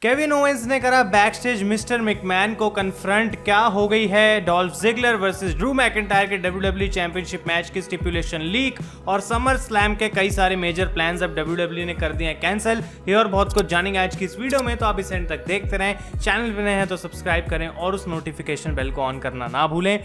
Kevin Owens ने करा backstage mister McMahon को कन्फ्रंट। क्या हो गई है Dolph Ziggler versus Drew McIntyre के WWE चैंपियनशिप मैच की स्टिपुलेशन लीक और समर स्लैम के कई सारे मेजर प्लान्स अब WWE ने कर दिए हैं कैंसिल। ये और बहुत कुछ जानेंगे आज की इस वीडियो में, तो आप इस एंड तक देखते रहें। चैनल पे नए हैं तो सब्सक्राइब करें और उस नोटिफिकेशन बेल को ऑन करना ना भूलें।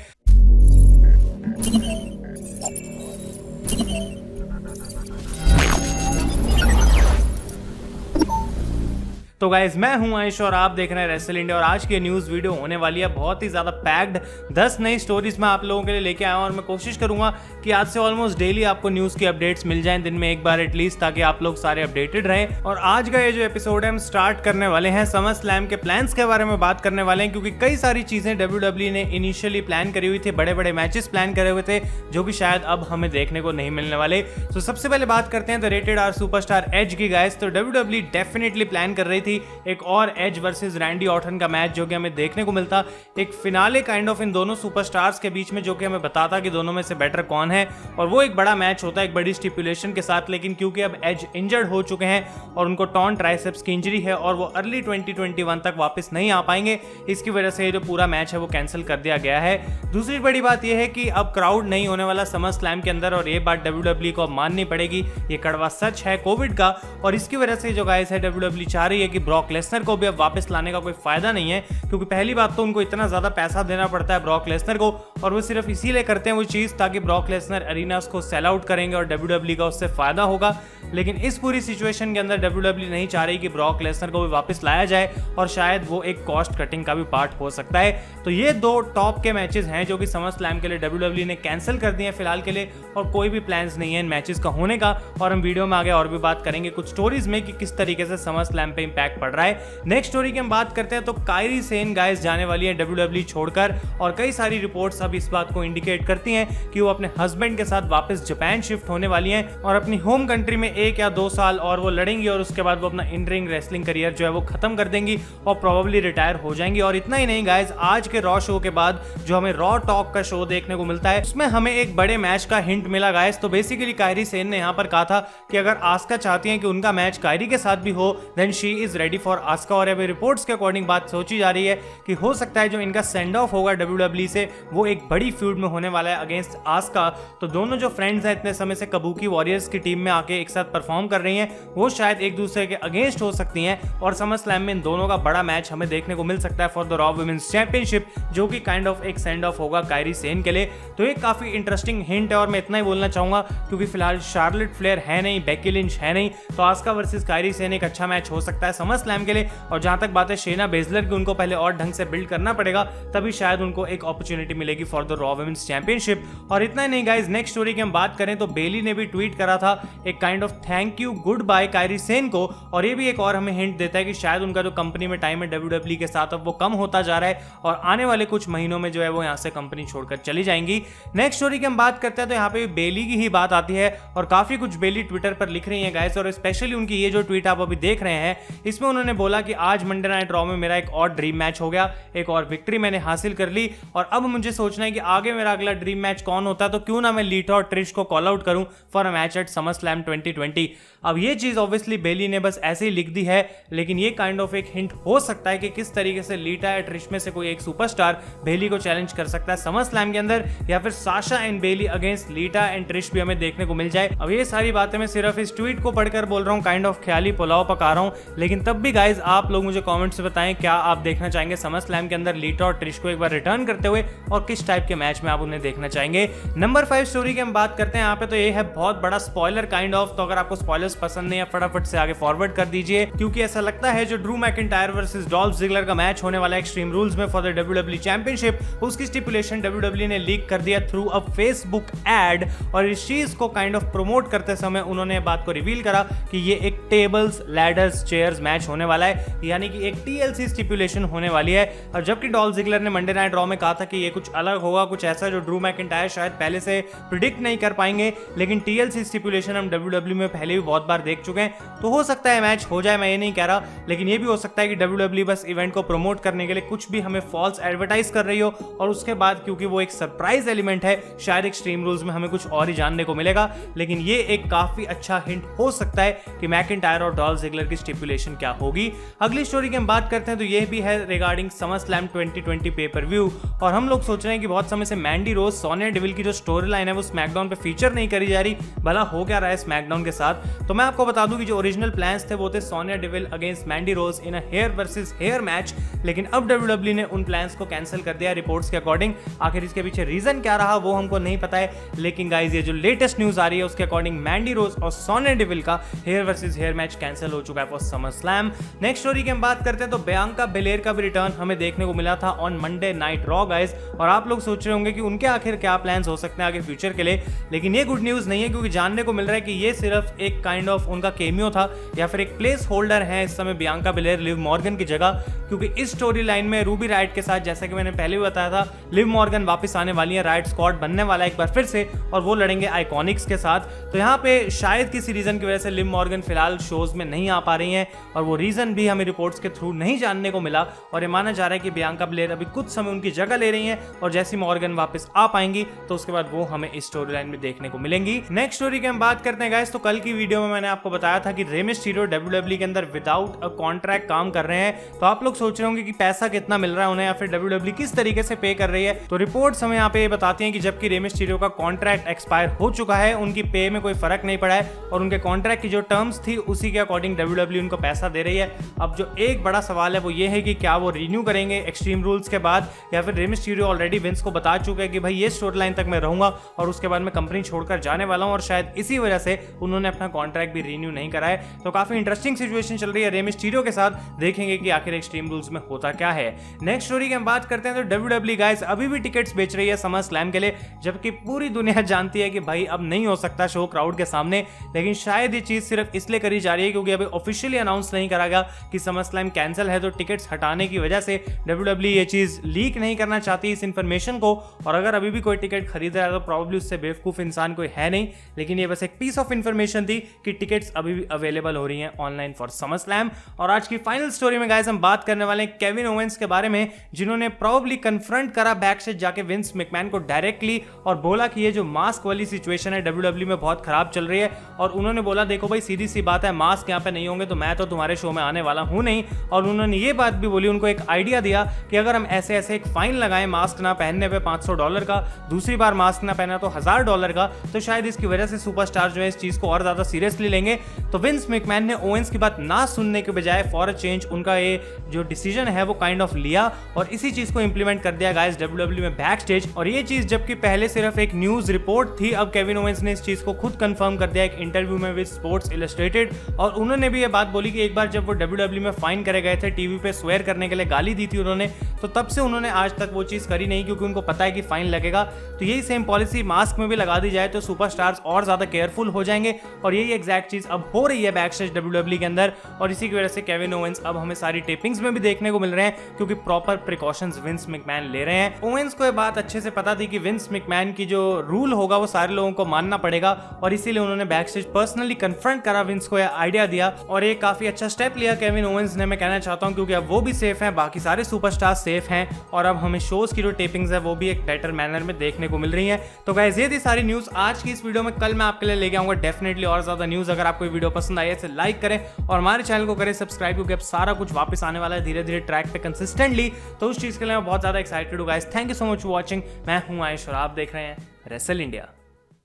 तो गाइज मैं हूं आयुष और आप देख रहे हैं रेसल इंडिया और आज की न्यूज़ वीडियो होने वाली है बहुत ही ज़्यादा पैक्ड। 10 नई स्टोरीज मैं आप लोगों के लिए लेके आया हूं और मैं कोशिश करूंगा कि आज से ऑलमोस्ट डेली आपको न्यूज़ की अपडेट्स मिल जाएं दिन में एक बार एटलीस्ट, ताकि आप लोग सारे अपडेटेड रहें। और आज का ये जो एपिसोड है हम स्टार्ट करने वाले हैं समर स्लैम के प्लान्स के बारे में बात करने वाले हैं, क्योंकि कई सारी चीज़ें WWE ने इनिशियली प्लान करी हुई थी, बड़े बड़े मैचेस प्लान करे हुए थे जो कि शायद अब हमें देखने को नहीं मिलने वाले। तो सबसे पहले बात करते हैं the rated R superstar Edge की गाइस। तो WWE डेफिनेटली प्लान कर रही थी एक और एज वर्सेस रैंडी ऑर्टन का मैच जो कि हमें देखने को मिलता, एक फिनाले काइंड ऑफ इन दोनों सुपरस्टार्स के बीच में, जो कि हमें बताता कि दोनों में से बेटर कौन है। और वो एक बड़ा मैच होता है एक बड़ी स्टिपुलेशन के साथ, लेकिन क्योंकि अब एज इंजर्ड हो चुके हैं और उनको टॉन ट्राइसेप्स की इंजरी है और वो अर्ली 2021 तक वापस नहीं आ पाएंगे, इसकी वजह से ये जो पूरा मैच है वो कैंसिल कर दिया गया है। दूसरी बड़ी बात यह है कि अब क्राउड नहीं होने वाला समर स्लैम के अंदर, और ये बात WWE को अब माननी पड़ेगी, ये कड़वा सच है कोविड का। और इसकी वजह से जो गाइस है WWE चाह रही है कि ब्रॉक लेसनर को भी अब वापस लाने का कोई फायदा नहीं है, क्योंकि पहली बात तो उनको इतना ज्यादा पैसा देना पड़ता है ब्रॉक लेसनर को, और वो सिर्फ इसीलिए करते हैं वो चीज ताकि ब्रॉक लेसनर अरीनास को सेल आउट करेंगे और WWE का उससे फायदा होगा। लेकिन इस पूरी सिचुएशन के अंदर WWE नहीं चाह रही कि ब्रॉक लेसनर को भी वापस लाया जाए, और शायद वो एक कॉस्ट कटिंग का भी पार्ट हो सकता है। तो ये दो टॉप के मैचेस हैं जो कि समर स्लैम के लिए WWE ने कैंसिल कर दिए हैं फिलहाल के लिए, और कोई भी प्लान्स नहीं है इन मैचेस का होने का। और हम वीडियो में आगे और भी बात करेंगे कुछ स्टोरीज में कि किस तरीके से समर स्लैम पे इंपैक्ट पड़ रहा है। नेक्स्ट स्टोरी की हम बात करते हैं तो कायरी सेन गाइस जाने वाली है WWE छोड़कर, और कई सारी रिपोर्ट्स अब इस बात को इंडिकेट करती हैं कि वो अपने हस्बैंड के साथ वापस जापान शिफ्ट होने वाली हैं और अपनी होम कंट्री में 1 या 2 साल और वो लड़ेंगी, और उसके बाद वो अपना इन रिंग रेसलिंग करियर जो है वो खत्म कर देंगी और प्रोबेबली रिटायर हो जाएंगी। और इतना ही नहीं गाइस, आज के रॉ शो के बाद जो हमें रॉ टॉक का शो देखने को मिलता है उसमें हमें एक बड़े मैच का हिंट मिला गाइस। तो बेसिकली कायरी सेन ने यहाँ पर कहा था कि अगर आस्का चाहती हैं कि उनका मैच कायरी के साथ भी हो then she is ready for Asuka. और अभी रिपोर्ट्स के अकॉर्डिंग बात सोची जा रही है कि हो सकता है जो इनका सेंड ऑफ होगा WWE से वो एक बड़ी फ्यूड में होने वाला है अगेंस्ट आस्का। तो दोनों जो फ्रेंड्स हैं इतने समय से कबूकी वॉरियर्स की टीम में आके एक साथ परफॉर्म कर रही हैं, वो शायद एक दूसरे के अगेंस्ट हो सकती हैं, और समर स्लैम में इन दोनों का बड़ा मैच हमें देखने को मिल सकता है for the Raw women's championship, जो कि काइंड ऑफ एक सेंड ऑफ होगा कायरी सेन के लिए। तो ये काफी इंटरेस्टिंग हिंट है, और मैं इतना ही बोलना चाहूंगा क्योंकि फिलहाल शार्लेट फ्लेयर है नहीं, बेकी लिंच है नहीं, तो आस्का वर्सेस कायरी सेन एक अच्छा मैच हो सकता है समर स्लैम के लिए। और जहां तक बात है शेना बेजलर की, उनको पहले और ढंग से बिल्ड करना पड़ेगा, तभी शायद उनको एक अपॉर्चुनिटी मिलेगी for the Raw women's championship. और इतना ही नहीं गाइस, नेक्स्ट स्टोरी की हम बात करें तो बेली ने भी ट्वीट करा था एक kind of thank you goodbye Kairi Sane को, और ये भी एक और हमें हिंट देता है कि शायद उनका जो कंपनी में टाइम है WWE के साथ अब वो कम होता जा रहा है, और आने वाले कुछ महीनों में जो है वो यहाँ से कंपनी छोड़कर चली जाएंगी। नेक्स्ट स्टोरी की हम बात करते हैं तो यहाँ पे बेली की ही बात आती है, और काफी कुछ बेली ट्विटर पर लिख रही है गाइस, और स्पेशली उनकी ये जो ट्वीट आप अभी देख रहे हैं इसमें उन्होंने बोला कि आज मंडे नाइट रॉ में मेरा एक और ड्रीम मैच हो गया, एक और विक्ट्री मैंने हासिल कर ली, और अब मुझे सोचना है कि आगे मेरा अगला ड्रीम मैच कौन होता है, तो क्यों ना मैं लीटा और ट्रिश को कॉल आउट करूं for a match at summer slam 2020। अब ये चीज ऑब्वियसली बेली ने बस ऐसे ही लिख दी है, लेकिन ये काइंड ऑफ एक हिंट हो सकता है कि किस तरीके से लीटा या ट्रिश में से कोई एक सुपरस्टार बेली को चैलेंज कर सकता है समर स्लैम के अंदर, या फिर Sasha and Bayley against Lita and Trish भी हमें देखने को मिल जाए। अब ये सारी बातें मैं सिर्फ इस ट्वीट को पढ़कर बोल रहा हूँ, काइंड ऑफ ख्याली पुलाव पका रहा हूँ, लेकिन तब भी गाइज आप लोग मुझे कॉमेंट्स में बताएं क्या आप देखना चाहेंगे समर स्लैम के अंदर लीटा और ट्रिश को एक बार रिटर्न करते हुए, और किस टाइप के मैच में आप उन्हें देखना चाहेंगे। नंबर 5 स्टोरी की हम बात करते हैं यहाँ पे, तो ये है बहुत बड़ा स्पॉइलर काइंड ऑफ, तो अगर आपको स्पॉयलर्स पसंद नहीं है फटाफट से आगे फॉरवर्ड कर दीजिए, क्योंकि ऐसा लगता है जो Drew McIntyre versus Dolph Ziggler का मैच होने वाला है एक्सट्रीम रूल्स में फॉर द WWE चैंपियनशिप, उसकी स्टिपुलेशन WWE ने लीक कर दिया थ्रू अ फेसबुक एड, और इस चीज को काइंड ऑफ प्रमोट करते समय उन्होंने बात को रिवील करा कि ये एक टेबल्स लैडर्स चेयर्स मैच होने वाला है, यानी कि एक TLC स्टिपुलेशन होने वाली है। और जबकि डॉल्फ जिगलर ने मंडे नाइट रॉ में कहा था कि ये कुछ अलग होगा, कुछ ऐसा जो ड्रू मैकिंटायर शायद पहले से प्रिडिक्ट नहीं कर पाएंगे, लेकिन TLC स्टिपुलेशन हम WWE में पहले भी बहुत बार देख चुके हैं, तो हो सकता है मैच हो जाए, मैं ये नहीं कह रहा, लेकिन ये भी हो सकता है कि WWE बस इवेंट को प्रमोट करने के लिए कुछ भी हमें फॉल्स एडवर्टाइज कर रही हो, और उसके बाद क्योंकि वो एक सरप्राइज एलिमेंट है शायद एक्सट्रीम रूल्स में हमें कुछ और ही जानने को मिलेगा। लेकिन ये एक काफी अच्छा हिंट हो सकता है कि मैकिंटायर और डॉल्फ जिगलर की स्टिपुलेशन क्या होगी। अगली स्टोरी की हम बात करते हैं तो यह भी है रिगार्डिंग समरस्लैम 2020 पेपर व्यू, और हम लोग सोच रहे हैं कि बहुत समय से मैंडी रोज सोनिया डेविल की जो स्टोरी लाइन है वो स्मैकडाउन पे फीचर नहीं करी जा रही, भला हो क्या रहा है स्मैकडाउन के साथ। तो मैं आपको बता दूं कि जो ओरिजिनल प्लान्स थे वो थे Sonya Deville against Mandy Rose in a hair versus hair match, लेकिन अब WWE ने उन प्लान्स को कैंसिल कर दिया रिपोर्ट्स के अकॉर्डिंग। आखिर इसके पीछे रीजन क्या रहा वो हमको नहीं पता है, लेकिन गाइस ये जो लेटेस्ट न्यूज आ रही है उसके अकॉर्डिंग मैंडी रोज और सोनिया डेविल का hair versus hair match cancel हो चुका है for SummerSlam. Next story की हम बात करते हैं तो बियांका बेलेयर का भी रिटर्न हमें देखने को मिला था on Monday night raw guys, और आप लोग सोच रहे होंगे कि उनके आखिर क्या प्लान्स हो सकते हैं आगे फ्यूचर के लिए, लेकिन ये गुड न्यूज नहीं है, क्योंकि जानने को मिल रहा है कि ये सिर्फ एक काइंड ऑफ उनका केमियो था या फिर एक प्लेस होल्डर है इस समय बियांका बेलेयर लिव मॉर्गन की जगह, क्योंकि इस स्टोरी लाइन में रूबी राइट के साथ जैसा कि मैंने पहले भी बताया था लिव मॉर्गन वापस आने वाली है, राइट स्क्वाड बनने वाला है एक बार फिर से, और वो लड़ेंगे आइकॉनिक्स के साथ। तो यहाँ पे शायद किसी रीजन की वजह से लिव मॉर्गन फिलहाल शोज में नहीं आ पा रही हैं, और वो रीजन भी हमें रिपोर्ट्स के थ्रू नहीं जानने को मिला, और ये माना जा रहा है कि बियांका बेलेयर अभी कुछ समय उनकी जगह ले रही हैं, और जैसी मॉर्गन वापस आ पाएंगी तो उसके बाद वो हमें इस स्टोरी लाइन में देखने को मिलेंगी। नेक्स्ट स्टोरी की हम बात करते हैं गाइस, तो कल की वीडियो में मैंने आपको बताया था कि रे मिस्टीरियो WWE के अंदर विदाउट अ कॉन्ट्रैक्ट काम कर रहे हैं। तो आप लोग सोच रहे होंगे कि पैसा कितना मिल रहा है उन्हें या फिर WWE किस तरीके से पे कर रही है। तो रिपोर्ट्स हमें यहाँ पे बताती हैं कि जबकि रे मिस्टीरियो का कॉन्ट्रैक्ट एक्सपायर हो चुका है, उनकी पे में कोई फर्क नहीं पड़ा है, और उनके कॉन्ट्रैक्ट की जो टर्म्स थी उसी के अकॉर्डिंग WWE उनको पैसा दे रही है। अब जो एक बड़ा सवाल है वो ये है कि क्या वो रिन्यू करेंगे एक्सट्रीम रूल्स के बाद, या फिर रे मिस्टीरियो ऑलरेडी विंस को बता चुका है कि भाई ये स्टोरी लाइन तक मैं रहूंगा और उसके बाद मैं कंपनी छोड़कर जाने वाला हूं, और शायद इसी वजह से उन्होंने अपना कॉन्ट्रैक्ट भी रिन्यू नहीं करा है। तो काफी इंटरेस्टिंग सिचुएशन चल रही है रे मिस्टीरियो के साथ, देखेंगे कि आखिर एक्सट्रीम रूल्स में होता क्या है। नेक्स्ट स्टोरी की हम बात करते हैं तो WWE गाइस अभी भी टिकट्स बेच रही है समर स्लैम के लिए, जबकि पूरी दुनिया जानती है कि भाई अब नहीं हो सकता शो क्राउड के सामने, लेकिन शायद ये चीज सिर्फ इसलिए करी जा रही है क्योंकि अभी ऑफिशियली अनाउंस नहीं करा गया कि समर स्लैम कैंसिल है, तो टिकट्स हटाने की वजह से WWE ये चीज लीक नहीं करना चाहती इस इंफॉर्मेशन को, और अगर अभी भी कोई टिकट खरीद रहा है तो प्रॉब्ली उससे बेवकूफ इंसान कोई है नहीं, लेकिन ये बस एक पीस ऑफ इंफॉर्मेशन थी कि टिकट्स अभी भी अवेलेबल हो रही हैं ऑनलाइन फॉर समर स्लैम। और आज की फाइनल स्टोरी में गाइस हम बात करने वाले हैं केविन ओवेंस के बारे में, जिन्होंने प्रॉब्ली कन्फ्रंट करा बैक से जाके विंस मैकमैन को डायरेक्टली, और बोला कि ये जो मास्क वाली सिचुएशन है WWE में बहुत खराब चल रही है, और उन्होंने बोला देखो भाई सीधी सी बात है मास्क यहाँ पे नहीं होंगे तो मैं तो तुम्हारे शो में आने वाला हूं नहीं। और उन्होंने ये बात भी बोली, उनको एक आइडिया दिया कि अगर हम ऐसे ऐसे एक फाइन लगाएं मास्क ना पहनने पे $500 का, दूसरी बार मास्क ना पहना तो $1000 का, तो शायद इसकी वजह से सुपरस्टार जो है इस चीज को और ज्यादा सीरियसली लेंगे। तो विंस मैकमैन ने ओवेंस की बात ना सुनने के बजाय फॉर अ चेंज उनका ये जो डिसीजन है वो काइंड ऑफ लिया, और इसी चीज को इंप्लीमेंट कर दिया गाइस WWE में बैक स्टेज। और ये चीज जबकि पहले सिर्फ एक न्यूज रिपोर्ट थी, अब केविन ओवेंस ने इस चीज को खुद कंफर्म कर दिया एक इंटरव्यू में विद स्पोर्ट्स इलस्ट्रेटेड, और उन्होंने भी ये बात बोली कि एक बार जब वो WWE में फाइन करे गए थे, टीवी पे स्वेयर करने के लिए गाली दी थी उन्होंने, तो तब से उन्होंने आज तक वो चीज करी नहीं, क्योंकि उनको पता है कि फाइन लगेगा। तो यही सेम पॉलिसी मास्क में भी लगा दी जाए तो सुपरस्टार्स और ज्यादा केयरफुल हो जाएंगे, और यही एग्जैक्ट चीज अब हो रही है बैक स्टेज WWE के अंदर, और इसी की वजह से केविन ओवेंस अब हमें सारी टेपिंग्स में भी देखने को मिल रहे हैं, क्योंकि प्रॉपर प्रिकॉशंस विंस मैकमैन ले रहे हैं। ओवेंस को ये बात अच्छे से पता थी कि विंस मैकमैन की जो रूल होगा वो सारे लोगों को मानना पड़ेगा, और इसीलिए उन्होंने बैक स्टेज पर्सनली कन्फ्रंट करा विंस को, आइडिया दिया, और ये काफी अच्छा स्टेप लिया केविन ओवेंस ने, मैं कहना चाहता हूं, क्योंकि अब वो भी सेफ हैं, बाकी सारे सुपरस्टार सेफ हैं, और अब हमें शोज की जो टेपिंग्स है वो भी एक बेटर मैनर में देखने को मिल रही है। तो गाइस ये थी सारी न्यूज आज की इस वीडियो में। कल मैं आपके लिए लेके आऊंगा डेफिनेटली और ज्यादा न्यूज। अगर आपको वीडियो पसंद आई है तो लाइक करें और हमारे चैनल को करें सब्सक्राइब, क्योंकि अब सारा कुछ वापस आने वाला है धीरे धीरे ट्रैक पे कंसिस्टेंटली, तो उस चीज के लिए मैं बहुत ज्यादा एक्साइटेड हूँ guys. Thank you so much for watching. मैं हूं आयुष और आप देख रहे हैं रेसल इंडिया।